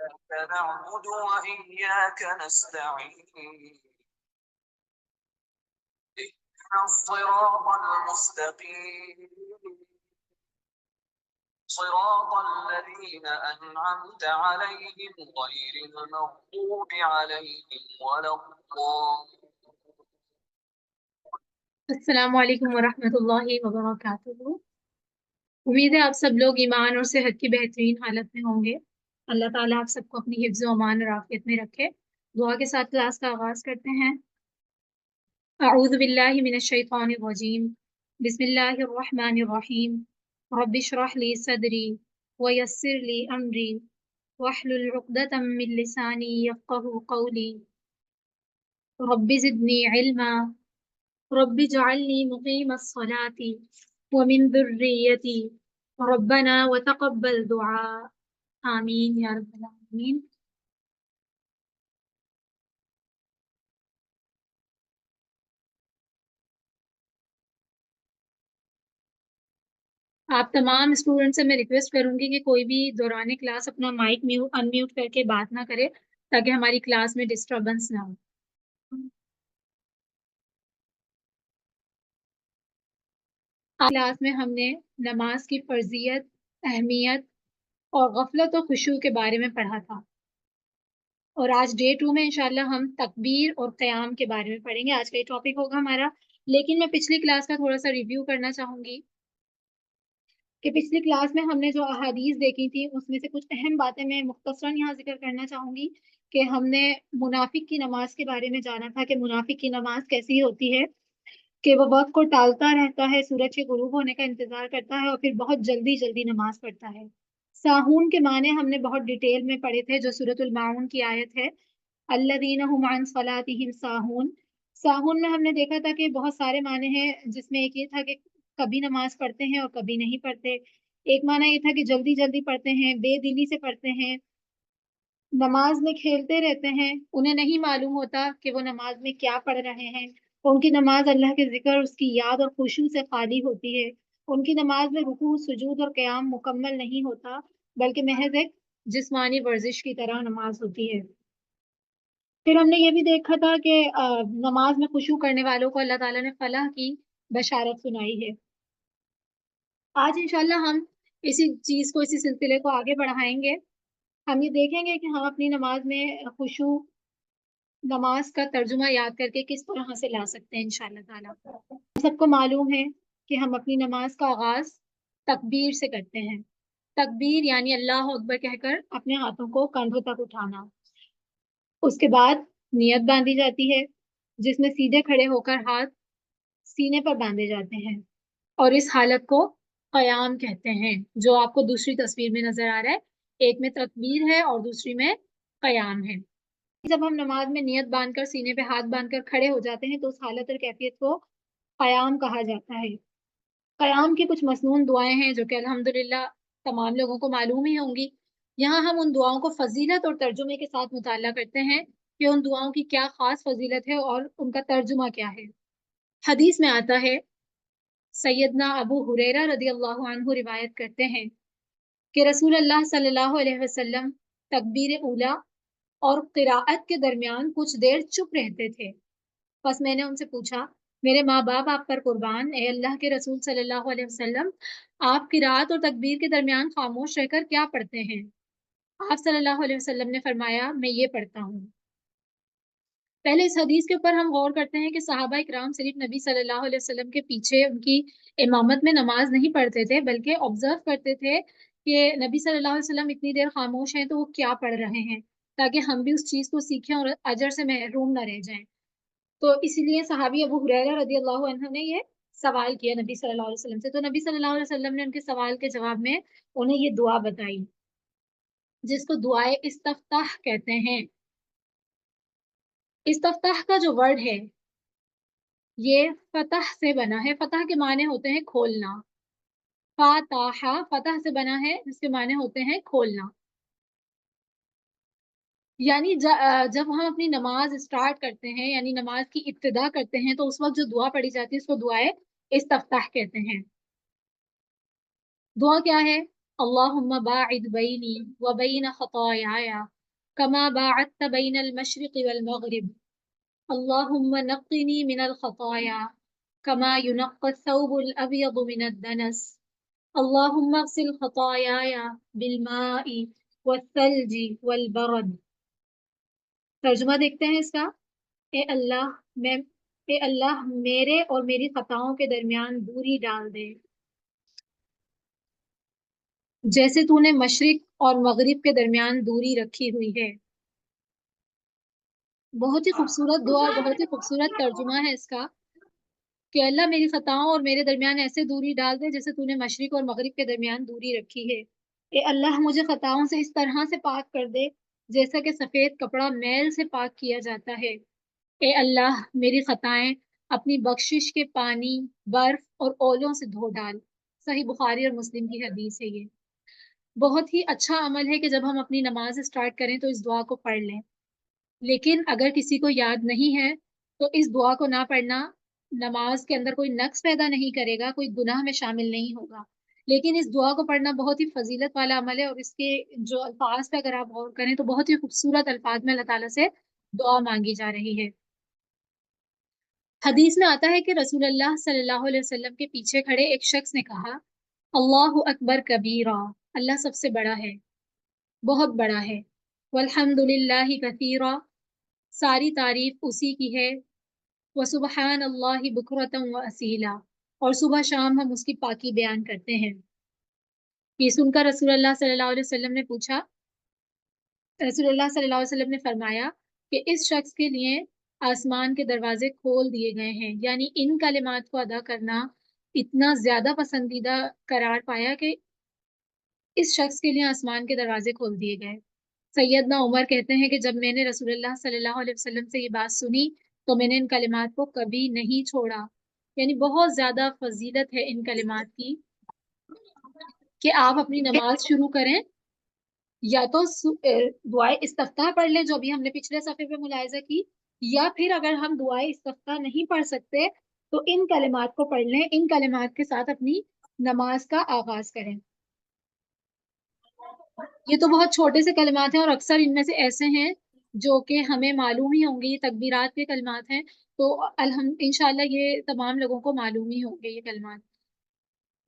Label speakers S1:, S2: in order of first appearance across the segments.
S1: إياك نعبد وإياك نستعين اهدنا الصراط المستقيم صراط الذين أنعمت عليهم غير المغضوب عليهم ولا الضالين. السلام علیکم ورحمۃ اللہ وبرکاتہ۔ امید ہے آپ سب لوگ ایمان اور صحت کی بہترین حالت میں ہوں گے۔ اللہ تعالیٰ آپ سب کو اپنی حفظ و امان اور عافیت میں رکھے۔ دعا کے ساتھ کلاس کا آغاز کرتے ہیں۔ اعوذ باللہ من الشیطان الرجیم، بسم اللہ الرحمن الرحیم۔ رب اشرح لی صدری ویسر لی امری واحلل عقدۃ من لسانی یفقہوا قولی رب زدنی علما رب اجعلنی مقیم الصلاۃ ومن ذریتی ربنا وتقبل دعاء آمین یا رب العالمین۔ آپ تمام اسٹوڈنٹ سے میں ریکویسٹ کروں گی کہ کوئی بھی دوران کلاس اپنا مائک ان میوٹ کر کے بات نہ کرے تاکہ ہماری کلاس میں ڈسٹربنس نہ ہو۔ کلاس میں ہم نے نماز کی فرضیت، اہمیت اور غفلت و خشوع کے بارے میں پڑھا تھا، اور آج ڈے 2 میں انشاءاللہ ہم تکبیر اور قیام کے بارے میں پڑھیں گے۔ آج کا یہ ٹاپک ہوگا ہمارا، لیکن میں پچھلی کلاس کا تھوڑا سا ریویو کرنا چاہوں گی کہ پچھلی کلاس میں ہم نے جو احادیث دیکھی تھی اس میں سے کچھ اہم باتیں میں مختصراً یہاں ذکر کرنا چاہوں گی کہ ہم نے منافق کی نماز کے بارے میں جانا تھا کہ منافق کی نماز کیسی ہوتی ہے، کہ وہ وقت کو ٹالتا رہتا ہے، سورج کے غروب ہونے کا انتظار کرتا ہے اور پھر بہت جلدی جلدی نماز پڑھتا ہے۔ ساہون کے معنی ہم نے بہت ڈیٹیل میں پڑھے تھے، جو سورۃ الماعون کی آیت ہے، الذین هم عن صلاتهم ساہون۔ ساہون میں ہم نے دیکھا تھا کہ بہت سارے معنی ہیں، جس میں ایک یہ تھا کہ کبھی نماز پڑھتے ہیں اور کبھی نہیں پڑھتے۔ ایک معنی یہ تھا کہ جلدی جلدی پڑھتے ہیں، بے دلی سے پڑھتے ہیں، نماز میں کھیلتے رہتے ہیں، انہیں نہیں معلوم ہوتا کہ وہ نماز میں کیا پڑھ رہے ہیں، ان کی نماز اللہ کے ذکر، اس کی یاد اور خشوع سے خالی ہوتی ہے، ان کی نماز میں رکوع، سجود اور قیام مکمل نہیں ہوتا، بلکہ محض ایک جسمانی ورزش کی طرح نماز ہوتی ہے۔ پھر ہم نے یہ بھی دیکھا تھا کہ نماز میں خشوع کرنے والوں کو اللہ تعالیٰ نے فلاح کی بشارت سنائی ہے۔ آج انشاءاللہ ہم اسی چیز کو، اسی سلسلے کو آگے بڑھائیں گے۔ ہم یہ دیکھیں گے کہ ہم اپنی نماز میں خشوع، نماز کا ترجمہ یاد کر کے کس طرح سے لا سکتے ہیں انشاءاللہ تعالیٰ۔ سب کو معلوم ہے کہ ہم اپنی نماز کا آغاز تکبیر سے کرتے ہیں۔ تکبیر یعنی اللہ اکبر کہہ کر اپنے ہاتھوں کو کندھوں تک اٹھانا۔ اس کے بعد نیت باندھی جاتی ہے، جس میں سیدھے کھڑے ہو کر ہاتھ سینے پر باندھے جاتے ہیں، اور اس حالت کو قیام کہتے ہیں، جو آپ کو دوسری تصویر میں نظر آ رہا ہے۔ ایک میں تکبیر ہے اور دوسری میں قیام ہے۔ جب ہم نماز میں نیت باندھ کر، سینے پہ ہاتھ باندھ کر کھڑے ہو جاتے ہیں تو اس حالت اور کیفیت کو قیام کہا جاتا ہے۔ قیام کی کچھ مسنون دعائیں ہیں جو کہ الحمدللہ تمام لوگوں کو معلوم ہی ہوں گی۔ یہاں ہم ان دعاؤں کو فضیلت اور ترجمے کے ساتھ مطالعہ کرتے ہیں کہ ان دعاؤں کی کیا خاص فضیلت ہے اور ان کا ترجمہ کیا ہے۔ حدیث میں آتا ہے، سیدنا ابو ہریرہ رضی اللہ عنہ روایت کرتے ہیں کہ رسول اللہ صلی اللہ علیہ وسلم تکبیر اولیٰ اور قراءت کے درمیان کچھ دیر چپ رہتے تھے۔ بس میں نے ان سے پوچھا، میرے ماں باپ آپ پر قربان، اے اللہ کے رسول صلی اللہ علیہ وسلم، آپ قراءت اور تکبیر کے درمیان خاموش رہ کر کیا پڑھتے ہیں؟ آپ صلی اللہ علیہ وسلم نے فرمایا، میں یہ پڑھتا ہوں۔ پہلے اس حدیث کے اوپر ہم غور کرتے ہیں کہ صحابہ اکرام صرف نبی صلی اللہ علیہ وسلم کے پیچھے ان کی امامت میں نماز نہیں پڑھتے تھے، بلکہ آبزرو کرتے تھے کہ نبی صلی اللہ علیہ وسلم اتنی دیر خاموش ہیں تو وہ کیا پڑھ رہے ہیں، تاکہ ہم بھی اس چیز کو سیکھیں اور اجر سے محروم نہ رہ جائیں۔ تو اسی لیے صحابی ابو ہریرہ رضی اللہ عنہ نے یہ سوال کیا نبی صلی اللہ علیہ وسلم سے، تو نبی صلی اللہ علیہ وسلم نے ان کے سوال کے جواب میں انہیں یہ دعا بتائی، جس کو دعائے استفتاح کہتے ہیں۔ استفتاح کا جو ورڈ ہے یہ فتح سے بنا ہے۔ فتح کے معنی ہوتے ہیں کھولنا۔ فاتح فتح سے بنا ہے، جس کے معنی ہوتے ہیں کھولنا۔ یعنی جب ہم اپنی نماز اسٹارٹ کرتے ہیں، یعنی نماز کی ابتدا کرتے ہیں، تو اس وقت جو دعا پڑھی جاتی ہے اس کو دعائے استفتاح کہتے ہیں۔ دعا کیا ہے؟ अल्लाहुम्मा बाइद बैनी व बैन खतायाया कमा बाअदत बैन अल-मशरिक़ वल-मग़रिब अल्लाहुम्मा नक़्क़िनी मिनल खताया कमा युनक़्क़ा अथ-थौबुल अब्यदु मिनद-दनस अल्लाहुम्मा अग़सिल खतायाया बिल-माइ वथ-थल्जि वल-बरद। तर्जुमा देखते हैं इसका। ए अल्लाह मैं ए अल्लाह मेरे और मेरी खताओं के दरमियान दूरी डाल दे, जैसे तूने मशरिक और मगरिब के दरमियान दूरी रखी हुई है। बहुत ही खूबसूरत दुआ, बहुत ही खूबसूरत तर्जुमा है इसका कि अल्लाह मेरी खताओं और मेरे दरमियान ऐसे दूरी डाल दे जैसे तूने मशरिक और मगरिब के दरमियान दूरी रखी है। ए अल्लाह मुझे खताओं से इस तरह से पाक कर दे जैसा कि सफेद कपड़ा मैल से पाक किया जाता है। ए अल्लाह मेरी खताएं अपनी बख्शिश के पानी, बर्फ और ओलों से धो डाल। सही बुखारी और मुस्लिम की हदीस है ये। बहुत ही अच्छा अमल है कि जब हम अपनी नमाज स्टार्ट करें तो इस दुआ को पढ़ लें। लेकिन अगर किसी को याद नहीं है तो इस दुआ को ना पढ़ना नमाज के अंदर कोई नक्स पैदा नहीं करेगा, कोई गुनाह में शामिल नहीं होगा। लेकिन इस दुआ को पढ़ना बहुत ही फजीलत वाला अमल है और इसके जो अल्फाज पे अगर आप गौर करें तो बहुत ही खूबसूरत अल्फाज में अल्लाह ताला से दुआ मांगी जा रही है। हदीस में आता है कि रसूलुल्लाह सल्लल्लाहु अलैहि वसल्लम के पीछे खड़े एक शख्स ने कहा, अल्लाहु अकबर कबीरा, अल्लाह सबसे बड़ा है, बहुत बड़ा है। वल्हम्दुलिल्लाहि कसीरा, सारी तारीफ उसी की है। व सुबहान अल्लाहि बुकरतम व असीला, और सुबह शाम हम उसकी पाकी बयान करते हैं। ये सुनकर रसूलुल्लाह सल्लल्लाहु अलैहि वसल्लम ने पूछा, रसूलुल्लाह सल्लल्लाहु अलैहि वसल्लम ने फरमाया कि इस शख्स के लिए आसमान के दरवाजे खोल दिए गए हैं, यानी इन कलिमात को अदा करना इतना ज्यादा पसंदीदा करार पाया कि इस शख्स के लिए आसमान के दरवाजे खोल दिए गए। सैयदना उमर कहते हैं कि जब मैंने रसूलुल्लाह सल्लल्लाहु अलैहि वसल्लम से ये बात सुनी तो मैंने इन कलिमात को कभी नहीं छोड़ा। यानी बहुत ज्यादा फजीलत है इन कलिमात की कि आप अपनी नमाज शुरू करें या तो दुआए इस्तिफ्ताह पढ़ लें जो भी हमने पिछले सफे पे मुलाहिजा की, या फिर अगर हम दुआए इस्तिफ्ताह नहीं पढ़ सकते तो इन कलिमात को पढ़ लें। इन कलिमात के साथ अपनी नमाज का आगाज करें। ये तो बहुत छोटे से कलिमात हैं और अक्सर इनमें से ऐसे हैं जो कि हमें मालूम ही होंगे। ये तकबीरात के कलिमात हैं, तो इंशाल्लाह ये तमाम लोगों को मालूम ही होंगे ये कलिमात।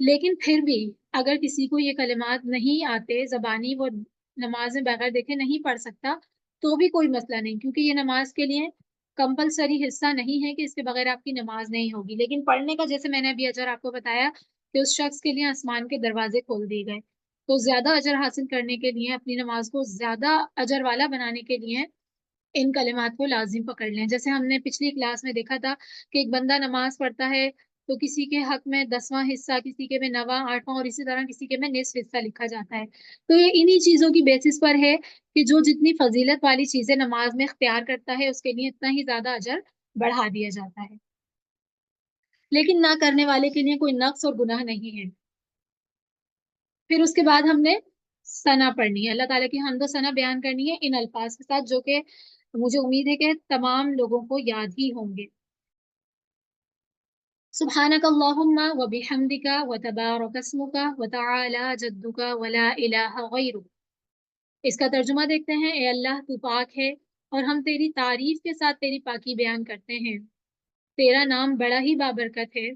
S1: लेकिन फिर भी अगर किसी को ये कलिमात नहीं आते ज़बानी, वो नमाज में बगैर देखे नहीं पढ़ सकता, तो भी कोई मसला नहीं, क्योंकि ये नमाज के लिए कंपलसरी हिस्सा नहीं है कि इसके बगैर आपकी नमाज नहीं होगी। लेकिन पढ़ने का, जैसे मैंने अभी अजर आपको बताया कि उस शख्स के लिए आसमान के दरवाजे खोल दिए गए, तो ज्यादा अजर हासिल करने के लिए, अपनी नमाज को ज्यादा अजर वाला बनाने के लिए इन कलिमात को लाजिम पकड़ लें। जैसे हमने पिछली क्लास में देखा था कि एक बंदा नमाज पढ़ता है तो किसी के हक में 10वां हिस्सा, किसी के में 9वां, 8वां और इसी तरह किसी के में निस्फ हिस्सा लिखा जाता है। तो ये इन्हीं चीजों की बेसिस पर है कि जो जितनी फजीलत वाली चीजें नमाज में इख्तियार करता है उसके लिए इतना ही ज्यादा अजर बढ़ा दिया जाता है। लेकिन ना करने वाले के लिए कोई नक्स और गुनाह नहीं है। फिर उसके बाद हमने सना पढ़नी है, अल्लाह ताला की हम्द व सना बयान करनी है इन अल्फाज के साथ, जो कि मुझे उम्मीद है कि तमाम लोगों को याद ही होंगे। सुब्हानक अल्लाहुम्मा व बिहम्दिका व तबारक अस्मुका व तआला जद्दुका व ला इलाहा गैरुक। इसका तर्जुमा देखते हैं। ए अल्लाह तू पाक है और हम तेरी तारीफ के साथ तेरी पाकी बयान करते हैं। तेरा नाम बड़ा ही बाबरकत है,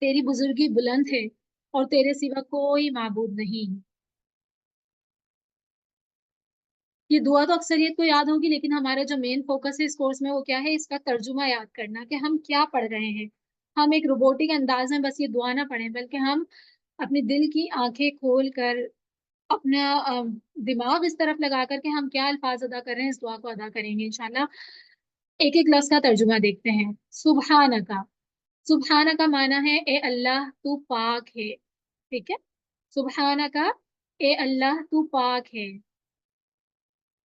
S1: तेरी बुजुर्गी बुलंद है और तेरे सिवा कोई माबूद नहीं। ये दुआ तो अक्सरियत को याद होगी, लेकिन हमारा जो मेन फोकस है इस कोर्स में वो क्या है, इसका तर्जुमा याद करना कि हम क्या पढ़ रहे हैं। हम एक रोबोटिक अंदाज में बस ये दुआ ना पढ़ें, बल्कि हम अपने दिल की आंखें खोल कर, अपना दिमाग इस तरफ लगा कर के हम क्या अल्फाज अदा कर रहे हैं, इस दुआ को अदा करेंगे इंशाल्लाह। एक एक लफ्ज का तर्जुमा देखते हैं। सुबहाना का, सुबहाना का माना है ए अल्लाह तू पाक है। ठीक है, सुबहाना का, ए अल्लाह तू पाक है।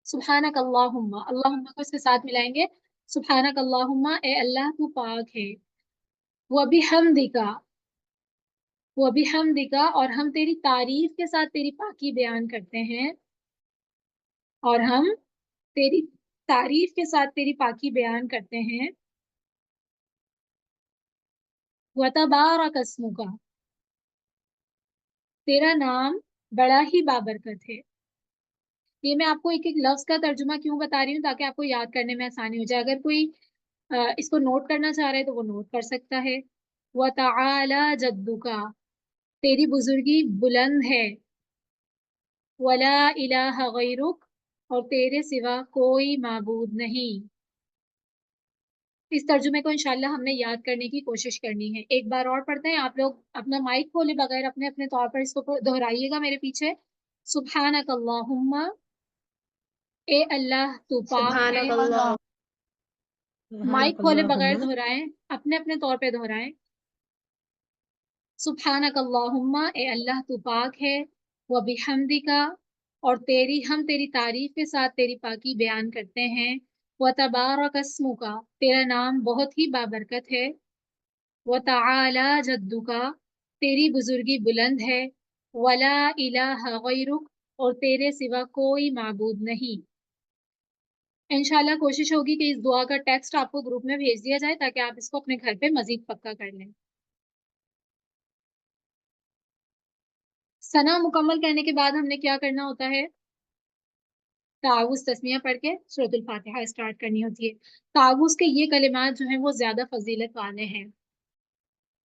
S1: सुबहानक अल्लाहुम्मा, अल्लाहुम्मा को इसके साथ मिलाएंगे। सुबहानक अल्लाहुम्मा, ए अल्लाह तू पाक है। व बिहम्दिका, व बिहम्दिका, और हम तेरी तारीफ के साथ तेरी पाकी बयान करते हैं। और हम तेरी तारीफ के साथ तेरी पाकी बयान करते हैं। व तबारक अस्मुका, तेरा नाम बड़ा ही बाबरकत है। ये मैं आपको एक एक लफ्ज का तर्जुमा क्यों बता रही हूँ, ताकि आपको याद करने में आसानी हो जाए। अगर कोई इसको नोट करना चाह रहा है तो वो नोट कर सकता है। व तआला जद्दुका, तेरी बुजुर्गी बुलंद है। वला इलाहा गैरुक, और तेरे सिवा कोई माबूद नहीं। इस तर्जुमे को इंशाल्लाह हमने याद करने की कोशिश करनी है। एक बार और पढ़ते हैं, आप लोग अपना माइक खोले बगैर अपने अपने तौर पर इसको दोहराइएगा मेरे पीछे। सुब्हानक अल्लाहुम्मा, ए अल्लाह तू पाक है।
S2: सुभानक अल्लाह,
S1: माइक
S2: सुभानक
S1: खोले बगैर
S2: अल्लाहुम्मा,
S1: दोहराएं, अपने अपने तौर पे दोहराएं। सुब्हानक अल्लाहुम्मा, ए अल्लाह तू पाक है। व बिहम्दिका, और हम तेरी तारीफ के साथ तेरी पाकी बयान करते हैं। व तबारक अस्मुका, तेरा नाम बहुत ही बाबरकत है। व तआला जद्दुका, तेरी बुजुर्गी बुलंद है। वला इलाहा गैरुक, और तेरे सिवा कोई माबूद नहीं। इंशाल्लाह कोशिश होगी कि इस दुआ का टेक्स्ट आपको ग्रुप में भेज दिया जाए, ताकि आप इसको अपने घर पे मजीद पक्का कर लें। सना मुकम्मल कहने के बाद हमने क्या करना होता है? तावुज़ तस्मिया पढ़ के सूरतुल फातिहा स्टार्ट करनी होती है। तावुज़ के ये कलिमात जो हैं वो ज्यादा फजीलत वाले हैं।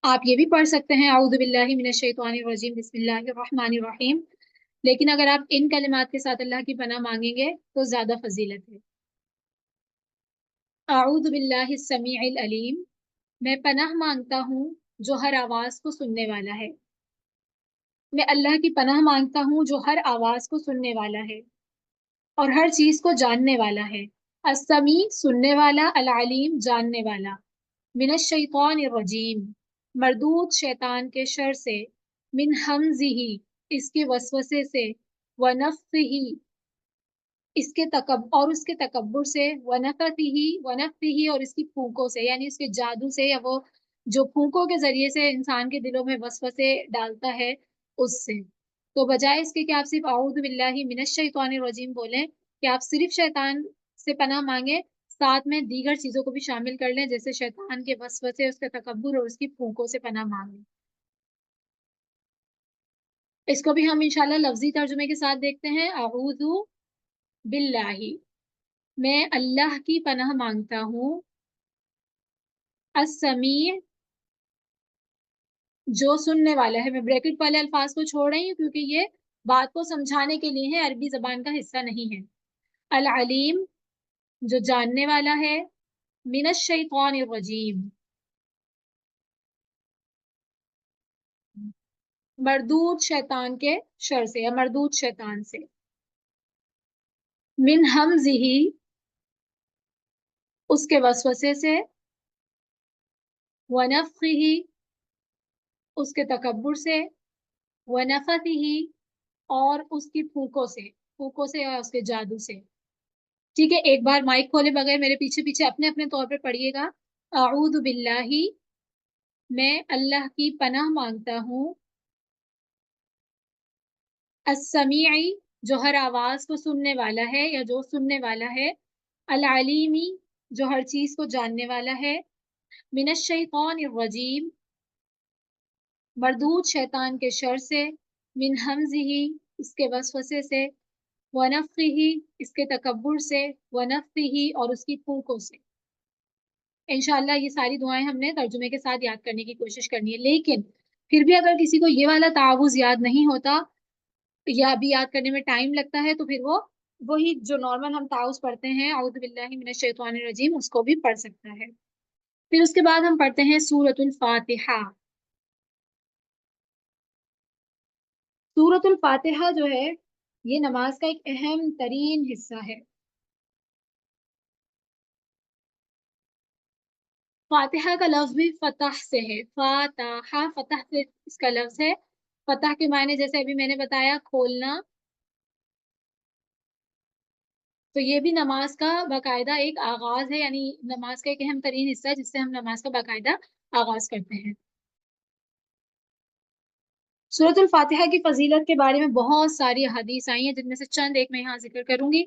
S1: आप ये भी पढ़ सकते हैं, औज़ु बिल्लाहि मिनश शैतानिर रजीम, बिस्मिल्लाहिर रहमानिर रहीम। लेकिन अगर आप इन कलिमात के साथ अल्लाह की पनाह मांगेंगे तो ज्यादा फजीलत है। औज़ु बिल्लाहि समीइल अलीम, मैं पनाह मांगता हूँ जो हर आवाज को सुनने वाला है। मैं अल्लाह की पनाह मांगता हूँ जो हर आवाज को सुनने वाला है और हर चीज को जानने वाला है। अस्समी, सुनने वाला, अल अलीम, जानने वाला। मिनश शैतानिर रजीम, मरदूद शैतान के शर से। मिन हमजिही, इसके वसवसे से। व नफ्सिही, इसके तकब और उसके तकब्बुर से। व नफ्सिही, और इसकी फूंकों से, यानी उसके जादू से, या वो जो फूंकों के जरिए से इंसान के दिलों में वसवसे डालता है उससे। तो बजाय इसके कि आप सिर्फ औज़ु बिल्लाहि मिनश शैतानिर रजीम बोलें, कि आप सिर्फ शैतान से पनाह मांगे, साथ में दीगर चीजों को भी शामिल कर लें, जैसे शैतान के वसवसे, उसका तकब्बुर और उसकी फूंकों से पनाह मांगे। इसको भी हम इंशाल्लाह लफ्जी तर्जुमे के साथ देखते हैं। औज़ु बिल्लाहि, मैं अल्लाह की पनाह मांगता हूँ। अस्समी, जो सुनने वाला है। मैं ब्रैकेट वाले अल्फाज को छोड़ रही हूँ क्योंकि ये बात को समझाने के लिए है, अरबी जबान का हिस्सा नहीं है। अल अलीम, जो जानने वाला है। मिनश शैतानिर रजीम, मरदूद शैतान के शर से, या मरदूद शैतान से। मिन हमजिही, उसके वसवसे से। व नफ्खिही, उसके तकब्बुर से। व नफसिही, और उसकी फूकों से या उसके जादू से। ठीक है, एक बार माइक खोले बगैर मेरे पीछे पीछे अपने अपने तौर पे पढ़िएगा। अऊदु बिल्लाही, मैं अल्लाह की पनाह मांगता हूँ। अस्समीई, जो हर आवाज को सुनने वाला है या जो सुनने वाला है। अल अलीमी, जो हर चीज को जानने वाला है। मिनश शैतानिर रजीम, मरदूद शैतान के शर से। मिन हमजिही, इसके वसवसे से। व नफ्खिही, इसके तकब्बुर से। व नफ्सिही, और उसकी फूंकों से। इंशाल्लाह ये सारी दुआएं हमने तर्जुमे के साथ याद करने की कोशिश करनी है। लेकिन फिर भी अगर किसी को ये वाला तावुज याद नहीं होता, या अभी याद करने में टाइम लगता है, तो फिर वो वही जो नॉर्मल हम ताउज पढ़ते हैं, औज़ु बिल्लाहि मिनश शैतानिर रजीम, उसको भी पढ़ सकता है। फिर उसके बाद हम पढ़ते हैं सूरतुल फातिहा। सूरतुल फातिहा जो है, ये नमाज का एक अहम तरीन हिस्सा है। फातिहा का लफ्ज भी फतह से है। फातहा, फतह से इसका लफ्ज है। फतह के मायने जैसे अभी मैंने बताया, खोलना। तो ये भी नमाज का बाकायदा एक आगाज है, यानी नमाज का एक अहम तरीन हिस्सा है, जिससे हम नमाज का बाकायदा आगाज करते हैं। सूरतुल फातिहा की फजीलत के बारे में बहुत सारी हदीस आई हैं, जिनमें से चंद एक मैं यहाँ जिक्र करूंगी।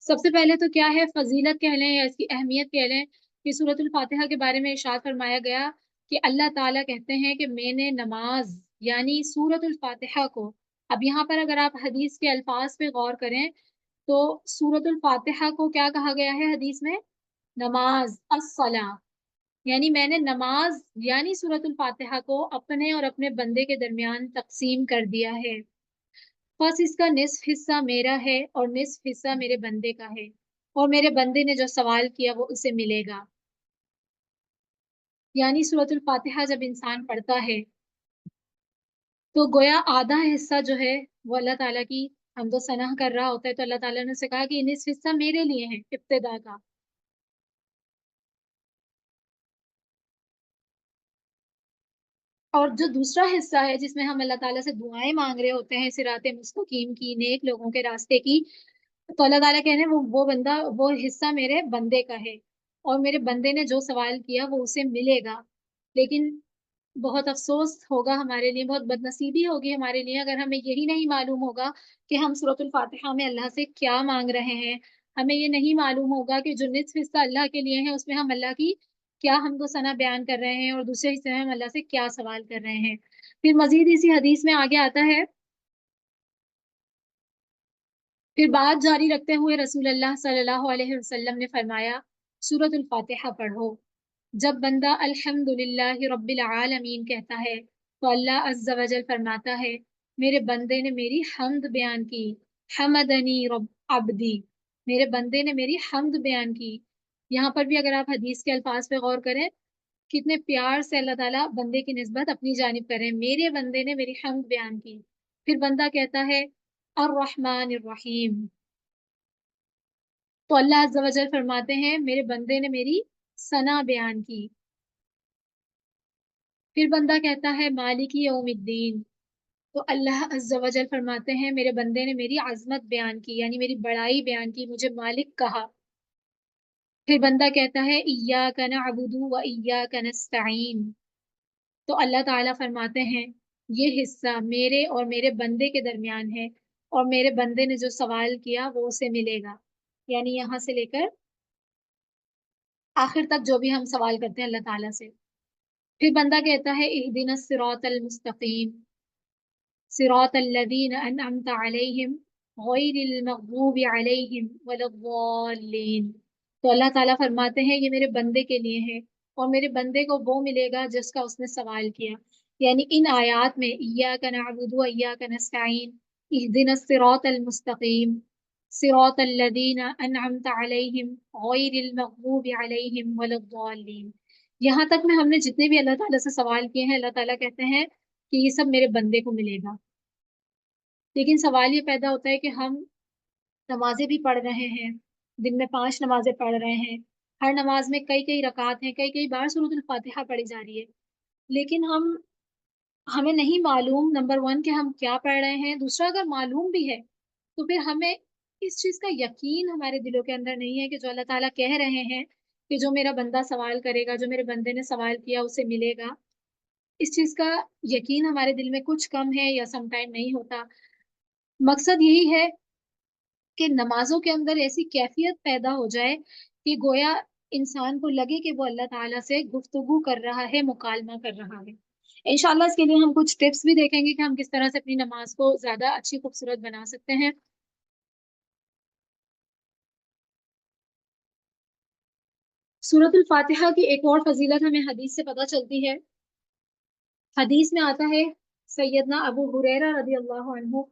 S1: सबसे पहले तो क्या है, फजीलत कह लें या इसकी अहमियत कह लें, कि सूरतुल फातिहा के बारे में इरशाद फरमाया गया कि अल्लाह ताला कहते हैं कि मैंने नमाज یعنی سورۃ الفاتحہ کو، اب یہاں پر اگر آپ حدیث کے الفاظ پہ غور کریں تو سورۃ الفاتحہ کو کیا کہا گیا ہے حدیث میں؟ نماز، الصلاۃ، یعنی میں نے نماز یعنی سورۃ الفاتحہ کو اپنے اور اپنے بندے کے درمیان تقسیم کر دیا ہے، بس اس کا نصف حصہ میرا ہے اور نصف حصہ میرے بندے کا ہے، اور میرے بندے نے جو سوال کیا وہ اسے ملے گا۔ یعنی سورۃ الفاتحہ جب انسان پڑھتا ہے تو گویا آدھا حصہ جو ہے وہ اللہ تعالیٰ کی حمد و ثنا کر رہا ہوتا ہے، تو اللہ تعالیٰ نے اسے کہا کہ نصف حصہ میرے لیے ہے ابتدا کا، اور جو دوسرا حصہ ہے جس میں ہم اللہ تعالیٰ سے دعائیں مانگ رہے ہوتے ہیں صراط مستقیم کی، نیک لوگوں کے راستے کی، تو اللہ تعالیٰ کہنے وہ بندہ، وہ حصہ میرے بندے کا ہے، اور میرے بندے نے جو سوال کیا وہ اسے ملے گا۔ لیکن بہت افسوس ہوگا ہمارے لیے، بہت بد نصیبی ہوگی ہمارے لیے اگر ہمیں یہی نہیں معلوم ہوگا کہ ہم سورۃ الفاتحہ میں اللہ سے کیا مانگ رہے ہیں، ہمیں یہ نہیں معلوم ہوگا کہ جو نصف حصہ اللہ کے لیے ہے اس میں ہم اللہ کی کیا حمد و ثنا بیان کر رہے ہیں، اور دوسرے حصے میں ہم اللہ سے کیا سوال کر رہے ہیں۔ پھر مزید اسی حدیث میں آگے آتا ہے، پھر بات جاری رکھتے ہوئے رسول اللہ صلی اللہ علیہ وسلم نے فرمایا سورۃ الفاتحہ پڑھو۔ جب بندہ الحمد للہ رب العالمین کہتا ہے تو اللہ عز و جل فرماتا ہے میرے بندے نے میری حمد بیان کی، حمدنی رب عبدی، میرے بندے نے میری حمد بیان کی۔ یہاں پر بھی اگر آپ حدیث کے الفاظ پہ غور کریں کتنے پیار سے اللہ تعالیٰ بندے کی نسبت اپنی جانب کریں، میرے بندے نے میری حمد بیان کی۔ پھر بندہ کہتا ہے الرحمن الرحیم، تو اللہ عز و جل فرماتے ہیں میرے بندے نے میری ثنا بیان کی۔ پھر بندہ کہتا ہے مالک یوم الدین، تو اللہ عز و جل فرماتے ہیں میرے بندے نے میری عظمت بیان کی، یعنی میری بڑائی بیان کی، مجھے مالک کہا۔ پھر بندہ کہتا ہے ایاک نعبد و ایاک نستعین، تو اللہ تعالیٰ فرماتے ہیں یہ حصہ میرے اور میرے بندے کے درمیان ہے، اور میرے بندے نے جو سوال کیا وہ اسے ملے گا، یعنی یہاں سے لے کر آخر تک جو بھی ہم سوال کرتے ہیں اللہ تعالیٰ سے۔ پھر بندہ کہتا ہے اہدنا الصراط المستقیم صراط الذین انعمت علیہم غیر المغضوب علیہم ولا الضالین، تو اللہ تعالیٰ فرماتے ہیں یہ میرے بندے کے لیے ہے، اور میرے بندے کو وہ ملے گا جس کا اس نے سوال کیا۔ یعنی ان آیات میں ایاک نعبد و ایاک نستعین، اہدنا الصراط المستقیم صراط الذین انعمت علیہم غیر المغضوب علیہم ولا الضالین، یہاں تک میں ہم نے جتنے بھی اللہ تعالیٰ سے سوال کیے ہیں اللہ تعالیٰ کہتے ہیں کہ یہ سب میرے بندے کو ملے گا۔ لیکن سوال یہ پیدا ہوتا ہے کہ ہم نمازیں بھی پڑھ رہے ہیں، دن میں 5 نمازیں پڑھ رہے ہیں، ہر نماز میں کئی کئی رکعات ہیں، کئی کئی بار سورۃ الفاتحہ پڑھی جا رہی ہے، لیکن ہمیں نہیں معلوم نمبر 1 کہ ہم کیا پڑھ رہے ہیں، دوسرا اگر معلوم بھی ہے تو پھر ہمیں اس چیز کا یقین ہمارے دلوں کے اندر نہیں ہے کہ جو اللہ تعالیٰ کہہ رہے ہیں کہ جو میرا بندہ سوال کرے گا، جو میرے بندے نے سوال کیا اسے ملے گا، اس چیز کا یقین ہمارے دل میں کچھ کم ہے یا سم ٹائم نہیں ہوتا۔ مقصد یہی ہے کہ نمازوں کے اندر ایسی کیفیت پیدا ہو جائے کہ گویا انسان کو لگے کہ وہ اللہ تعالیٰ سے گفتگو کر رہا ہے، مکالمہ کر رہا ہے۔ انشاءاللہ اس کے لیے ہم کچھ ٹپس بھی دیکھیں گے کہ ہم کس طرح سے اپنی نماز کو زیادہ اچھی خوبصورت بنا سکتے ہیں۔ سورۃ الفاتحہ کی ایک اور فضیلت ہمیں حدیث سے پتہ چلتی ہے۔ حدیث میں آتا ہے سیدنا ابو ہریرہ رضی اللہ عنہ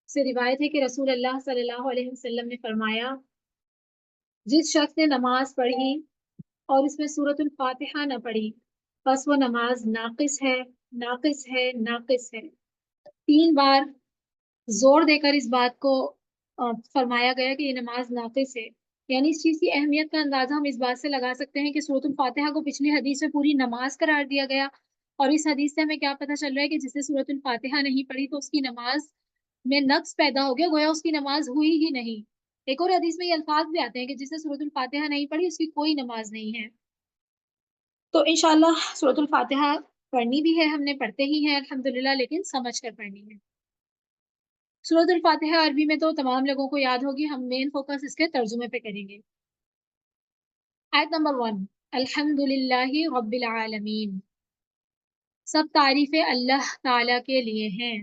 S1: سے روایت ہے کہ رسول اللہ صلی اللہ علیہ وسلم نے فرمایا جس شخص نے نماز پڑھی اور اس میں سورۃ الفاتحہ نہ پڑھی بس وہ نماز ناقص ہے، ناقص ہے، ناقص ہے۔ 3 بار زور دے کر اس بات کو فرمایا گیا کہ یہ نماز ناقص ہے، یعنی اس چیز کی اہمیت کا اندازہ ہم اس بات سے لگا سکتے ہیں کہ سورۃ الفاتحہ کو پچھلی حدیث میں پوری نماز قرار دیا گیا، اور اس حدیث سے ہمیں کیا پتہ چل رہا ہے کہ جس نے سورۃ الفاتحہ نہیں پڑھی تو اس کی نماز میں نقص پیدا ہو گیا، گویا اس کی نماز ہوئی ہی نہیں۔ ایک اور حدیث میں یہ الفاظ بھی آتے ہیں کہ جس نے سورۃ الفاتحہ نہیں پڑھی اس کی کوئی نماز نہیں ہے۔ تو انشاءاللہ سورۃ الفاتحہ پڑھنی بھی ہے، ہم نے پڑھتے ہی ہیں الحمدللہ، لیکن سمجھ کر پڑھنی ہے۔ سورۃ الفاتحہ عربی میں تو تمام لوگوں کو یاد ہوگی، ہم مین فوکس اس کے ترجمے پہ کریں گے۔ آیت نمبر 1 الحمد للہ رب العالمین، सब तारीफें अल्लाह ताला के लिए हैं।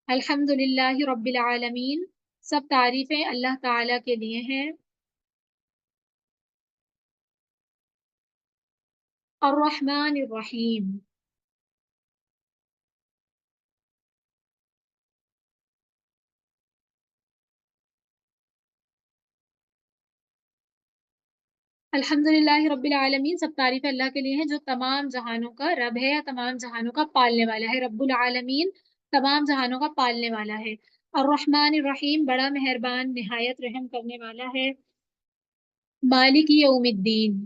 S1: अल्हम्दुलिल्लाहि रब्बिल आलमीन, सब तारीफें अल्लाह ताला के लिए हैं। अर्रहमानिर रहीम, अल्हम्दुलिल्लाहि रब्बिल आलमीन, सब तारीफें अल्लाह के लिए हैं जो तमाम जहानों का रब है या तमाम जहानों का पालने वाला है। रब्बुल आलमीन तमाम जहानों का पालने वाला है। अर्रहमानिर रहीम, बड़ा मेहरबान नहायत रहम करने वाला है। मालिक यौमिद्दीन,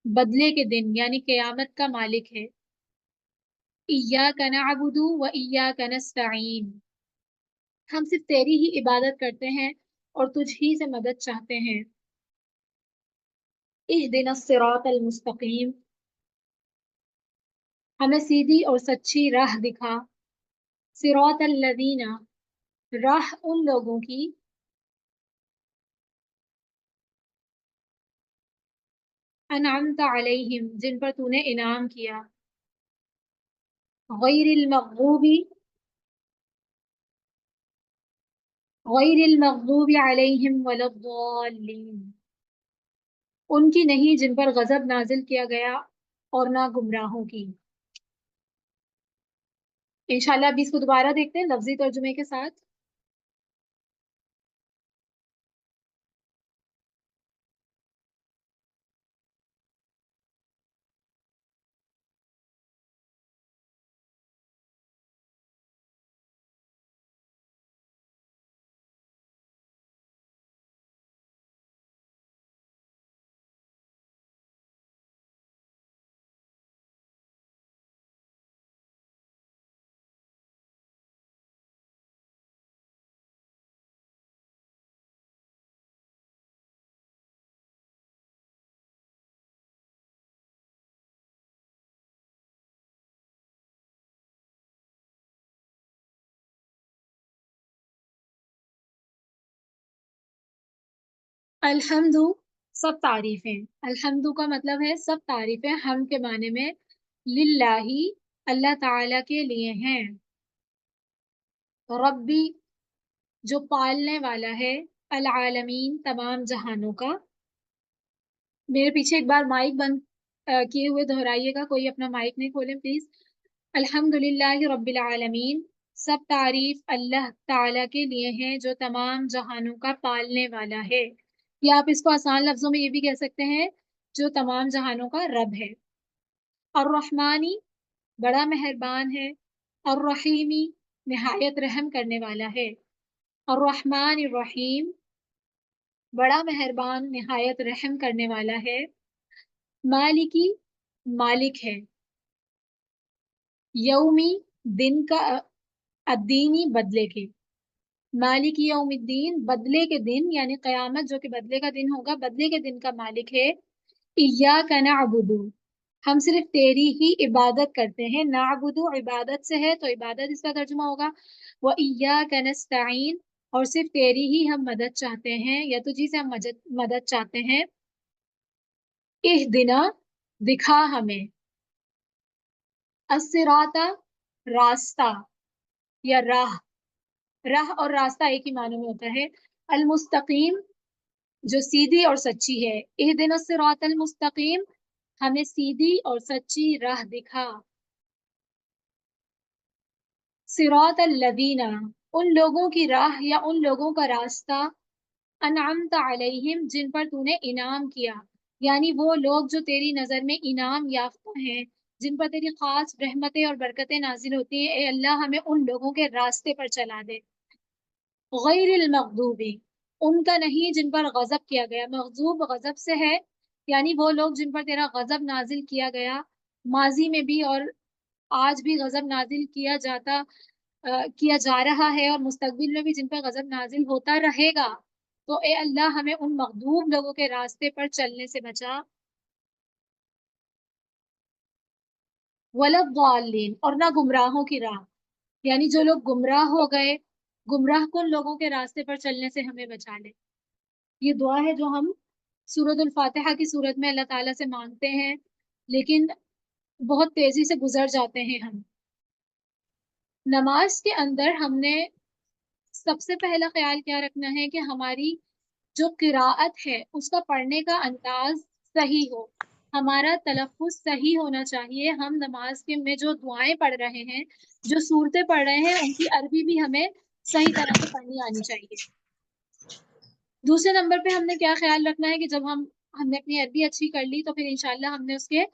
S1: बदले के दिन यानी क़यामत का मालिक है। इय्याका नअबुदु व इय्याका नस्तईन, हम सिर्फ तेरी ही इबादत करते हैं और तुझ ही से मदद चाहते हैं। इहदिनस सिरातल मुस्तकीम, हमें सीधी और सच्ची राह दिखा। सिरातल लदीना, राह उन लोगों की, अनअमता अलैहिम, जिन पर तूने इनाम किया। गैरिल मग़दूबी, गैरिल मग़दूबी अलैहिम वलद्दाल्लीन, उनकी नहीं जिन पर गजब नाजिल किया गया और ना गुमराहों की। इंशाल्लाह अभी इसको दोबारा देखते हैं लफ्जी तर्जुमे के साथ। अल्हम्दु, सब तारीफें। अल्हम्दु का मतलब है सब तारीफें, हम के माने में लिल्लाही, अल्लाह ताला के लिए हैं। रब्बी, जो पालने वाला है, अल आलमीन, तमाम जहानों का। मेरे पीछे एक बार माइक बंद किए हुए दोहराइएगा, कोई अपना माइक नहीं खोलें प्लीज। अल्हम्दुलिल्लाहि रब्बिल आलमीन, सब तारीफ अल्लाह ताला के लिए हैं जो तमाम जहानों का पालने वाला है। या आप इसको आसान लफ्जों में ये भी कह सकते हैं, जो तमाम जहानों का रब है। अर्रहमानी, बड़ा मेहरबान है। अर्रहीमी, निहायत रहम करने वाला है। अर्रहमान रहीम, बड़ा मेहरबान निहायत रहम करने वाला है। मालिकी, मालिक है। यौमी, दिन का, अद्दीनी, बदले के। मालिक यौमिद्दीन, बदले के दिन यानी कयामत जो कि बदले का दिन होगा, बदले के दिन का मालिक है। इय्याका नअबुदु, हम सिर्फ तेरी ही इबादत करते हैं। नाबुदु इबादत से है तो इबादत इसका तर्जुमा होगा। व इय्याका नस्तईन, और सिर्फ तेरी ही हम मदद चाहते हैं या तुझी से हम मदद चाहते हैं। इहदिना, दिखा हमें। अस्सिराता, रास्ता या राह। राह और रास्ता एक ही मानों में होता है। अल मुस्तकीम, जो सीधी और सच्ची है। इहदिना सिरातल मुस्तकीम, हमें सीधी और सच्ची राह दिखा। सिरात लदीना, उन लोगों की राह या उन लोगों का रास्ता। अनअमत अलैहिम, जिन पर तूने इनाम किया, यानी वो लोग जो तेरी नजर में इनाम याफ्ता हैं, जिन पर तेरी खास रहमतें और बरकतें नाजिल होती हैं। ए अल्लाह, हमें उन लोगों के रास्ते पर चला दे। गैरिल मग़दूबी, उनका नहीं जिन पर गजब किया गया। मग़ज़ूब गजब से है, यानी वो लोग जिन पर तेरा गजब नाजिल किया गया, माजी में भी और आज भी गजब नाजिल किया जा रहा है और मुस्तकबिल में भी जिन पर गजब नाजिल होता रहेगा। तो ए अल्लाह, हमें उन मखदूम लोगों के रास्ते पर चलने से बचा। वलद्दाल्लीन, और ना गुमराहों की राह, यानी जो लोग गुमराह हो गए, गुमराह कुन लोगों के रास्ते पर चलने से हमें बचा ले। ये दुआ है जो हम सूरत अल फातिहा की सूरत में अल्लाह ताला से मांगते हैं। लेकिन बहुत तेजी से गुजर जाते हैं हम। नमाज के अंदर हमने सबसे पहला ख्याल क्या रखना है कि हमारी जो किराअत है उसका पढ़ने का अंदाज सही हो, हमारा तलफ़्फ़ुज़ सही होना चाहिए। हम नमाज के में जो दुआएं पढ़ रहे हैं, जो सूरतें पढ़ रहे हैं, उनकी अरबी भी हमें सही तरह से पढ़नी आनी चाहिए। दूसरे नंबर पे हमने क्या ख्याल रखना है कि जब हमने अपनी अरबी अच्छी कर ली, तो फिर इंशाअल्लाह हमने उसके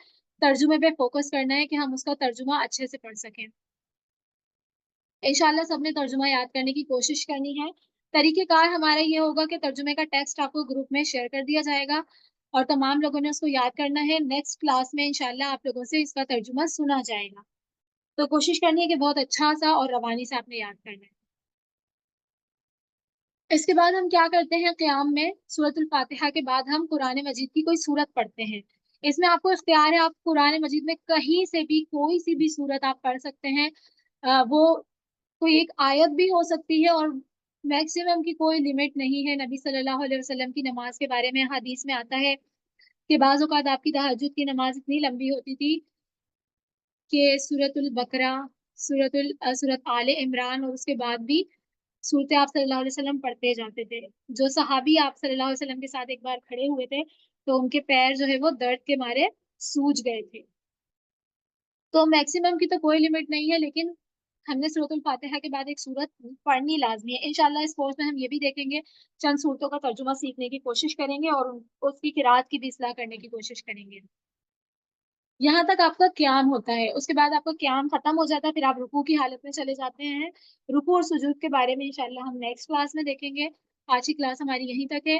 S1: तर्जुमे पे फ़ोकस करना है कि हम उसका तर्जुमा अच्छे से पढ़ सकें। इंशाअल्लाह सबने तर्जुमा याद करने की कोशिश करनी है। तरीक़ेकार हमारा ये होगा कि तर्जुमे का टेक्स्ट आपको ग्रुप में शेयर कर दिया जाएगा और तमाम लोगों ने उसको याद करना है। नेक्स्ट क्लास में इंशाअल्लाह आप लोगों से इसका तर्जुमा सुना जाएगा। तो कोशिश करनी है कि बहुत अच्छा-सा और रवानी से आपने याद करना है। इसके बाद हम क्या करते हैं क़ियाम में, सूरतुल फ़ातिहा के बाद हम कुरान मजीद की कोई सूरत पढ़ते हैं। इसमें आपको इख्तियार है, आप कुरान मजीद में कहीं से भी कोई-सी भी सूरत आप पढ़ सकते हैं। वो कोई एक आयत भी हो सकती है और मैक्सिमम की कोई लिमिट नहीं है। नबी सल्लल्लाहु अलैहि वसल्लम की नमाज़ के बारे में हदीस में आता है कि बाज़ औक़ात आपकी तहज्जुद की नमाज़ इतनी लंबी होती थी कि सूरतुल बकरा, सूरत आले इमरान और उसके बाद भी सूरतें आप सल्लल्लाहु अलैहि वसल्लम पढ़ते जाते थे। जो सहाबी आप सल्लल्लाहु अलैहि वसल्लम के साथ एक बार खड़े हुए थे, तो उनके पैर जो है वो दर्द के मारे सूज गए थे। तो मैक्सिमम की तो कोई लिमिट नहीं है, लेकिन हमने सूरतुल फ़ातिहा के बाद एक सूरत पढ़नी लाज़मी है। इंशाअल्लाह इस कोर्स में हम ये भी देखेंगे, चंद सूरतों का तर्जुमा सीखने की कोशिश करेंगे और उसकी किराअत की भी इस्लाह करने की कोशिश करेंगे। यहाँ तक आपका क़ियाम होता है, उसके बाद आपका क़ियाम ख़त्म हो जाता है, फिर आप रुकू की हालत में चले जाते हैं। रुकू और सुजूद के बारे में इंशाअल्लाह हम नेक्स्ट क्लास में देखेंगे। आज की क्लास हमारी यहीं तक है।